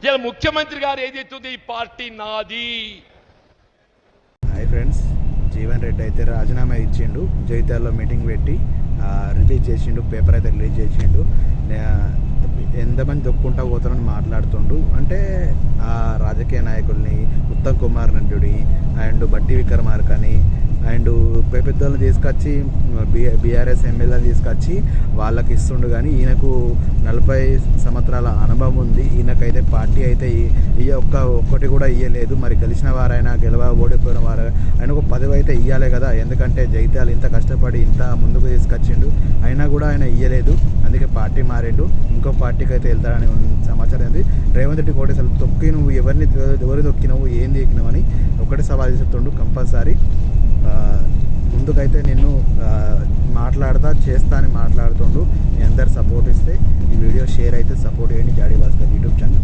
ఇలా ముఖ్యమంత్రి గారు ఏదైతుంది ఈ పార్టీ నాది. హాయ్ ఫ్రెండ్స్, జీవన్ రెడ్డి అయితే రాజీనామా ఇచ్చిండు. జైత్యాల్లో మీటింగ్ పెట్టి రిలీజ్ చేసిండు, పేపర్ అయితే రిలీజ్ చేసిండు. ఎంతమంది దొక్కుంటా పోతారని మాట్లాడుతుండు. అంటే ఆ రాజకీయ నాయకుల్ని ఉత్తమ్ కుమార్ రెడ్డి అండ్ బట్టి విక్రమార్కని అండ్ పెద్దలను తీసుకొచ్చి బీఆర్ఎస్ ఎమ్మెల్యేని తీసుకొచ్చి వాళ్ళకి ఇస్తుండు. కానీ ఈయనకు 40 సంవత్సరాల అనుభవం ఉంది. ఈయనకైతే పార్టీ అయితే ఒక్కటి కూడా ఇయ్యలేదు. మరి గెలిచిన వారైనా ఓడిపోయిన వారు ఆయనకు పదవి అయితే ఇవ్వాలి కదా. ఎందుకంటే జైత్యాలు ఇంత కష్టపడి ఇంత ముందుకు తీసుకొచ్చిండు, అయినా కూడా ఆయన ఇయ్యలేదు. అందుకే పార్టీ మారిండు, ఇంకో పార్టీకి అయితే వెళ్తాడని సమాచారం ఉంది. రేవంత్ రెడ్డి కోటేశ్వర తొక్కి నువ్వు ఎవరు తొక్కినవు, ఏంది ఎక్కినావు అని ఒకటి సవాల్ చేస్తుండు. కంపల్సరీ ముందుకైతే నేను చేస్తా అని మాట్లాడుతుండు. మీ అందరు సపోర్ట్ ఇస్తే ఈ వీడియో షేర్ అయితే సపోర్ట్ చేయండి. జాడీ భాస్కర్ యూట్యూబ్ ఛానల్.